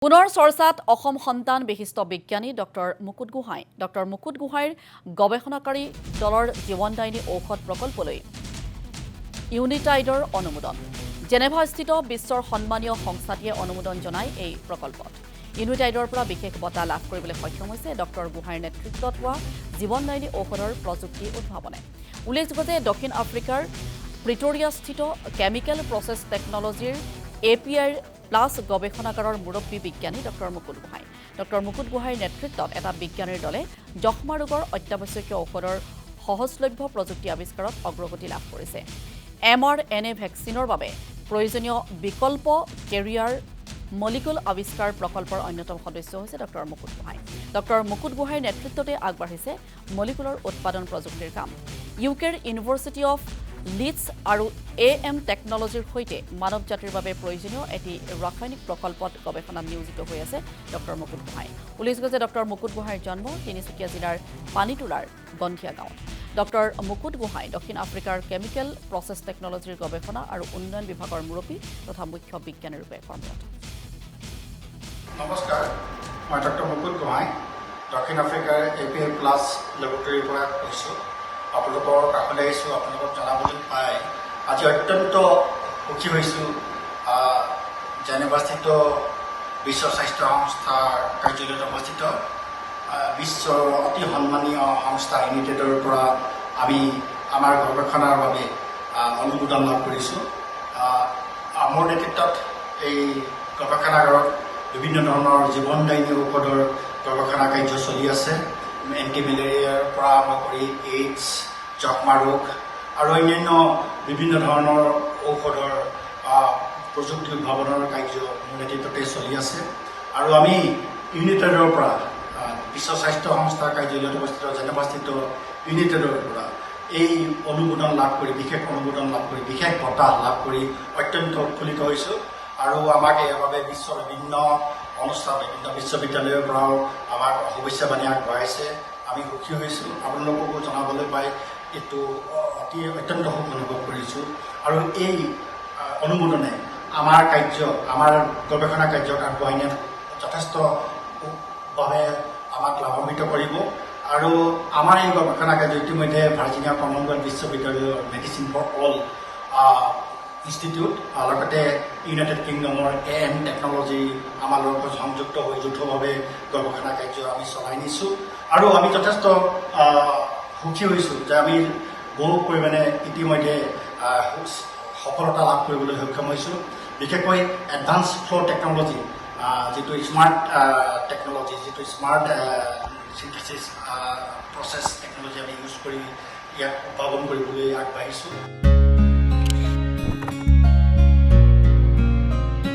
পুনৰ চৰ্চাত অসম সন্তান বিশিষ্ট বিজ্ঞানী ডক্টৰ মুকুট গোহাঁই। ডক্টৰ মুকুট গোহাঁইৰ গৱেষণাকাৰী দলৰ জীৱনদায়িনী ঔষধ প্ৰকল্পলৈ ইউনিটাইডৰ অনুমোদন। জেনেভাস্থিত বিশ্বৰ সন্মানীয় সংস্থাটিয়ে অনুমোদন জনায় এই প্ৰকল্পত। ইউনিটাইডৰ পৰা বিশেষ বঁটা লাভ কৰিবলৈ সক্ষম হৈছে ডক্টৰ গোহাঁইৰ নেতৃত্বত হোৱা জীৱনদায়িনী ঔষধৰ প্ৰযুক্তি উদ্ভাৱনে। উল্লেখযোগ্য যে দক্ষিণ আফ্ৰিকাৰ প্ৰিটৰিয়াস্থিত কেমিকেল প্ৰচেছ টেকনলজিৰ API প্লাছ গৱেষণাগাৰৰ মুৰব্বী বিজ্ঞানী ডক্টৰ মুকুট গোহাঁই। ডক্টৰ মুকুট গোহাঁইৰ নেতৃত্বত এটা বিজ্ঞানীৰ দলে যক্ষ্মা ৰোগৰ অত্যাৱশ্যকীয় ঔষধৰ সহজলভ্য প্ৰযুক্তি আৱিষ্কাৰত অগ্ৰগতি লাভ কৰিছে। mRNA ভেকচিনৰ বাবে প্ৰয়োজনীয় বিকল্প কেৰিয়াৰ মলিকুল আৱিষ্কাৰ প্ৰকল্পৰ অন্যতম সদস্য হৈছে ডক্টৰ মুকুট গোহাঁই। ডক্টৰ মুকুট গোহাঁইৰ নেতৃত্বতে আগবাঢ়িছে মলিকুলৰ উৎপাদন প্ৰযুক্তিৰ কাম। ইউকেৰ ইউনিভাৰ্চিটি অৱ লিডছ আৰু AM টেকনলজিৰ সৈতে মানৱ জাতিৰ বাবে প্ৰয়োজনীয় এটি ৰাসায়নিক প্ৰকল্পত গৱেষণাত নিয়োজিত হৈ আছে ডক্টৰ মুকুট গোহাঁই। উল্লেখযোগ্য যে ডক্টৰ মুকুট গোহাঁইৰ জন্ম তিনিচুকীয়া জিলাৰ পানীতোলাৰ গন্ধিয়া গাঁৱত। ডক্টৰ মুকুট গোহাঁই দক্ষিণ আফ্ৰিকাৰ কেমিকেল প্ৰচেছ টেকনলজিৰ গৱেষণা আৰু উন্নয়ন বিভাগৰ মুৰব্বী তথা মুখ্য বিজ্ঞানীৰূপে কৰ্মৰত। নমস্কাৰ, মই ডক্টৰ মুকুট গোহাঁই দক্ষিণ আফ্ৰিকাৰ API প্লাছ লেবৰেটৰীৰ পৰা কৈছোঁ। আপোনালোকৰ কাষলৈ আহিছোঁ। আপোনালোকক জনাবলৈ পাই আজি অত্যন্ত সুখী হৈছোঁ। জেনেভাস্থিত বিশ্ব স্বাস্থ্য সংস্থাৰ কাৰ্যালয়ত অৱস্থিত বিশ্বৰ অতি সন্মানীয় সংস্থা ইউনিটেডৰ পৰা আমি আমাৰ গৱেষণাৰ বাবে অনুমোদন লাভ কৰিছোঁ। মোৰ নেতৃত্বত এই গৱেষণাগাৰত বিভিন্ন ধৰণৰ জীৱনদায়িনী ঔষধৰ গৱেষণা কাৰ্য চলি আছে। এণ্টি মেলেৰিয়াৰ পৰা আৰম্ভ কৰি এইডছ, যক্ষ্মা ৰোগ আৰু অন্যান্য বিভিন্ন ধৰণৰ ঔষধৰ প্ৰযুক্তি উদ্ভাৱনৰ কাৰ্য মোৰ নেতৃত্বতে চলি আছে। আৰু আমি ইউনিটেডৰ পৰা বিশ্ব স্বাস্থ্য সংস্থাৰ কাৰ্যালয়ত অৱস্থিত জেনেভাস্থিত ইউনিটেডৰ পৰা এই অনুমোদন লাভ কৰি বিশেষ অনুমোদন লাভ কৰি বিশেষ বঁটা লাভ কৰি অত্যন্ত উৎফুল্লিত হৈছোঁ। আৰু আমাক ইয়াৰ বাবে বিশ্বৰ বিভিন্ন অনুষ্ঠান বিভিন্ন বিশ্ববিদ্যালয়ৰ পৰাও আমাক শুভেচ্ছাবাণী আগবঢ়াইছে। আমি সুখী হৈছোঁ। আপোনালোককো জনাবলৈ পাই এইটো অত্যন্ত সুখ অনুভৱ কৰিছোঁ। আৰু এই অনুমোদনে আমাৰ গৱেষণা কাৰ্যক আগবঢ়াই নিয়াত যথেষ্টভাৱে আমাক লাভান্বিত কৰিব। আৰু আমাৰ এই গৱেষণা কাৰ্য ইতিমধ্যে ভাৰ্জিনিয়া কমনৱেলথ বিশ্ববিদ্যালয়ৰ মেডিচিন ফৰ অল ইনষ্টিটিউট লগতে ইউনাইটেড কিংডমৰ AM টেকনলজি আমাৰ লগত সংযুক্ত হৈ যৌথভাৱে গৱেষণা কাৰ্য আমি চলাই নিছোঁ। আৰু আমি যথেষ্ট সুখী হৈছোঁ যে আমি বহু পৰিমাণে ইতিমধ্যে সফলতা লাভ কৰিবলৈ সক্ষম হৈছোঁ। বিশেষকৈ এডভান্স ফ্ল' টেকনলজি যিটো স্মাৰ্ট টেকনলজি যিটো স্মাৰ্ট চিন্থেচিছ প্ৰচেছ টেকনলজি আমি ইউজ কৰি ইয়াক উদ্ভাৱন কৰিবলৈ আগবাঢ়িছোঁ।